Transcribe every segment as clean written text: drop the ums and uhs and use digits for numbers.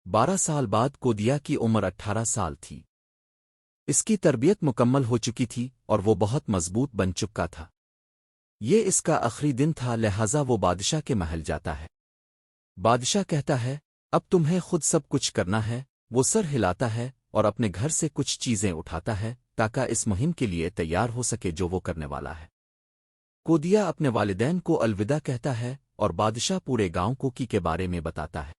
12 साल बाद कोदिया की उम्र 18 साल थी। इसकी तरबियत मुकम्मल हो चुकी थी और वो बहुत मजबूत बन चुका था। ये इसका आखिरी दिन था, लिहाजा वो बादशाह के महल जाता है। बादशाह कहता है, अब तुम्हें खुद सब कुछ करना है। वो सर हिलाता है और अपने घर से कुछ चीजें उठाता है ताकि इस मुहिम के लिए तैयार हो सके जो वो करने वाला है। कोदिया अपने वालिदैन को अलविदा कहता है और बादशाह पूरे गांव को की के बारे में बताता है।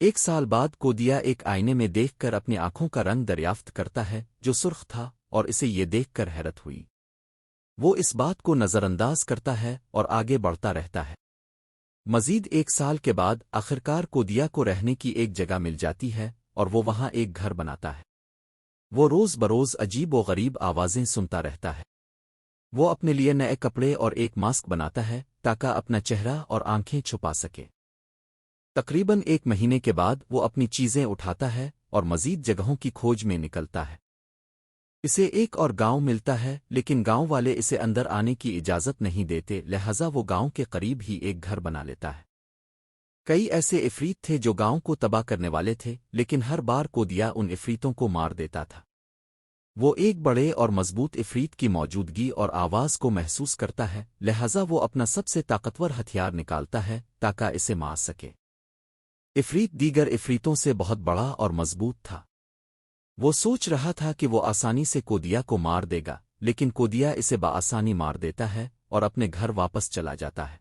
1 साल बाद कोदिया एक आईने में देखकर अपनी आंखों का रंग दरियाफ्त करता है जो सुर्ख था, और इसे ये देखकर हैरत हुई। वो इस बात को नज़रअंदाज करता है और आगे बढ़ता रहता है। मजीद 1 साल के बाद आखिरकार कोदिया को रहने की एक जगह मिल जाती है और वो वहां एक घर बनाता है। वो रोज बरोज अजीब व गरीब आवाजें सुनता रहता है। वो अपने लिए नए कपड़े और एक मास्क बनाता है ताकि अपना चेहरा और आंखें छुपा सके। तकरीबन 1 महीने के बाद वो अपनी चीजें उठाता है और मजीद जगहों की खोज में निकलता है। इसे एक और गांव मिलता है, लेकिन गांव वाले इसे अंदर आने की इजाजत नहीं देते, लिहाजा वो गांव के करीब ही एक घर बना लेता है। कई ऐसे इफरीत थे जो गांव को तबाह करने वाले थे, लेकिन हर बार कोदिया उन इफरीतों को मार देता था। वो एक बड़े और मजबूत इफरीत की मौजूदगी और आवाज को महसूस करता है, लिहाजा वो अपना सबसे ताकतवर हथियार निकालता है ताकि इसे मार सके। इफरीत दीगर इफरीतों से बहुत बड़ा और मजबूत था। वो सोच रहा था कि वो आसानी से कोदिया को मार देगा, लेकिन कोदिया इसे बआसानी मार देता है और अपने घर वापस चला जाता है।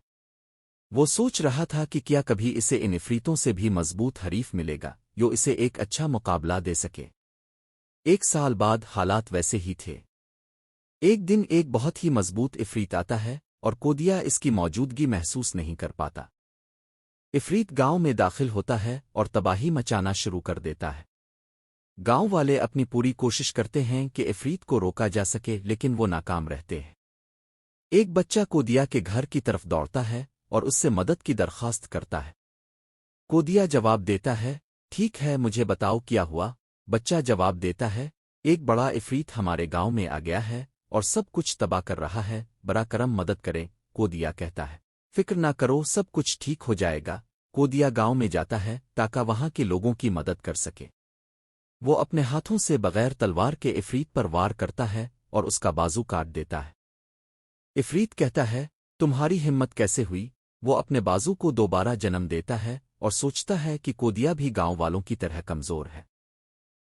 वो सोच रहा था कि क्या कभी इसे इन इफरीतों से भी मजबूत हरीफ मिलेगा जो इसे एक अच्छा मुकाबला दे सके। 1 साल बाद हालात वैसे ही थे। एक दिन एक बहुत ही मजबूत इफरीत आता है और कोदिया इसकी मौजूदगी महसूस नहीं कर पाता। इफरीत गांव में दाखिल होता है और तबाही मचाना शुरू कर देता है। गांव वाले अपनी पूरी कोशिश करते हैं कि इफरीत को रोका जा सके, लेकिन वो नाकाम रहते हैं। एक बच्चा कोदिया के घर की तरफ दौड़ता है और उससे मदद की दरख्वास्त करता है। कोदिया जवाब देता है, ठीक है, मुझे बताओ क्या हुआ। बच्चा जवाब देता है, एक बड़ा इफरीत हमारे गांव में आ गया है और सब कुछ तबाह कर रहा है, बरा करम मदद करें। कोदिया कहता है, फिक्र ना करो, सब कुछ ठीक हो जाएगा। कोदिया गांव में जाता है ताकि वहां के लोगों की मदद कर सके। वो अपने हाथों से बगैर तलवार के इफरीत पर वार करता है और उसका बाजू काट देता है। इफरीत कहता है, तुम्हारी हिम्मत कैसे हुई। वो अपने बाजू को दोबारा जन्म देता है और सोचता है कि कोदिया भी गांव वालों की तरह कमजोर है,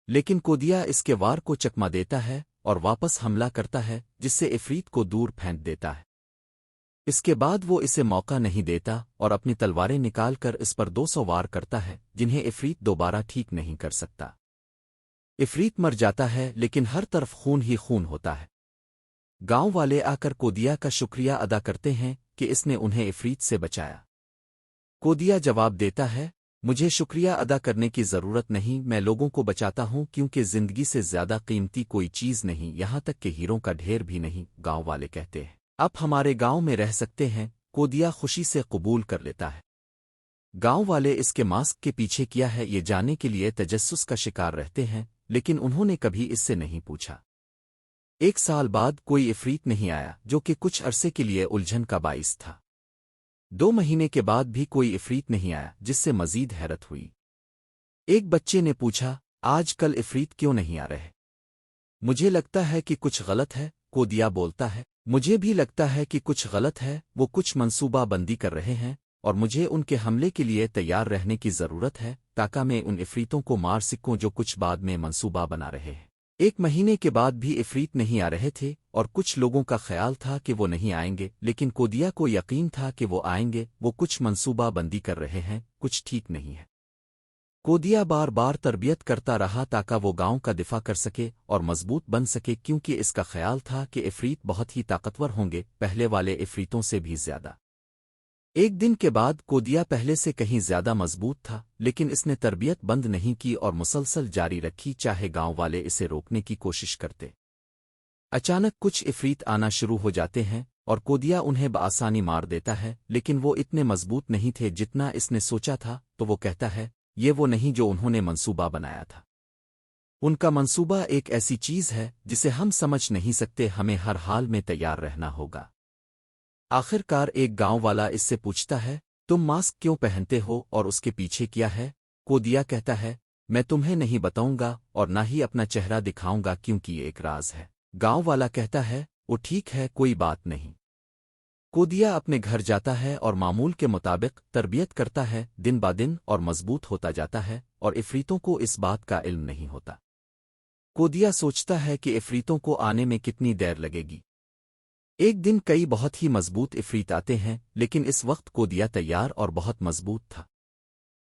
लेकिन कोदिया इसके वार को चकमा देता है और वापस हमला करता है, जिससे इफरीत को दूर फेंक देता है। इसके बाद वो इसे मौका नहीं देता और अपनी तलवारें निकालकर इस पर 200 वार करता है, जिन्हें इफरीत दोबारा ठीक नहीं कर सकता। इफरीत मर जाता है, लेकिन हर तरफ खून ही खून होता है। गांव वाले आकर कोदिया का शुक्रिया अदा करते हैं कि इसने उन्हें इफरीत से बचाया। कोदिया जवाब देता है, मुझे शुक्रिया अदा करने की जरूरत नहीं, मैं लोगों को बचाता हूं क्योंकि जिंदगी से ज्यादा कीमती कोई चीज नहीं, यहां तक कि हीरों का ढेर भी नहीं। गांव वाले कहते हैं, आप हमारे गांव में रह सकते हैं। कोदिया खुशी से कबूल कर लेता है। गांव वाले इसके मास्क के पीछे किया है ये जानने के लिए तजस्सुस का शिकार रहते हैं, लेकिन उन्होंने कभी इससे नहीं पूछा। 1 साल बाद कोई इफरीत नहीं आया, जो कि कुछ अरसे के लिए उलझन का बाइस था। 2 महीने के बाद भी कोई इफरीत नहीं आया, जिससे मजीद हैरत हुई। एक बच्चे ने पूछा, आज कल इफरीत क्यों नहीं आ रहे। मुझे लगता है कि कुछ गलत है। कोदिया बोलता है, मुझे भी लगता है कि कुछ गलत है। वो कुछ मंसूबा बंदी कर रहे हैं और मुझे उनके हमले के लिए तैयार रहने की जरूरत है ताकि मैं उन इफरीतों को मार सकूं जो कुछ बाद में मंसूबा बना रहे हैं। 1 महीने के बाद भी इफरीत नहीं आ रहे थे और कुछ लोगों का ख्याल था कि वो नहीं आएंगे, लेकिन कोदिया को यकीन था कि वो आएंगे। वो कुछ मंसूबा बंदी कर रहे हैं, कुछ ठीक नहीं है। कोदिया बार बार तरबियत करता रहा ताकि वो गांव का दिफा कर सके और मजबूत बन सके, क्योंकि इसका ख्याल था कि इफरीत बहुत ही ताकतवर होंगे, पहले वाले इफरीतों से भी ज्यादा। एक दिन के बाद कोदिया पहले से कहीं ज्यादा मजबूत था, लेकिन इसने तरबियत बंद नहीं की और मुसलसल जारी रखी, चाहे गांव वाले इसे रोकने की कोशिश करते। अचानक कुछ इफरीत आना शुरू हो जाते हैं और कोदिया उन्हें बआसानी मार देता है, लेकिन वो इतने मजबूत नहीं थे जितना इसने सोचा था। तो वो कहता है, ये वो नहीं जो उन्होंने मंसूबा बनाया था। उनका मंसूबा एक ऐसी चीज है जिसे हम समझ नहीं सकते, हमें हर हाल में तैयार रहना होगा। आखिरकार एक गांव वाला इससे पूछता है, तुम मास्क क्यों पहनते हो और उसके पीछे क्या है। کودیا کہتا ہے میں تمہیں نہیں بتاؤں گا اور نہ ہی اپنا چہرہ دکھاؤں گا کیونکہ یہ ایک راز ہے۔ گاؤں والا کہتا ہے وہ ٹھیک ہے کوئی بات نہیں۔ کودیا اپنے گھر جاتا ہے اور معمول کے مطابق تربیت کرتا ہے، دن با دن اور مضبوط ہوتا جاتا ہے اور عفریتوں کو اس بات کا علم نہیں ہوتا۔ کودیا سوچتا ہے کہ عفریتوں کو آنے میں کتنی دیر لگے گی۔ ایک دن کئی بہت ہی مضبوط عفریت آتے ہیں لیکن اس وقت کودیا تیار اور بہت مضبوط تھا۔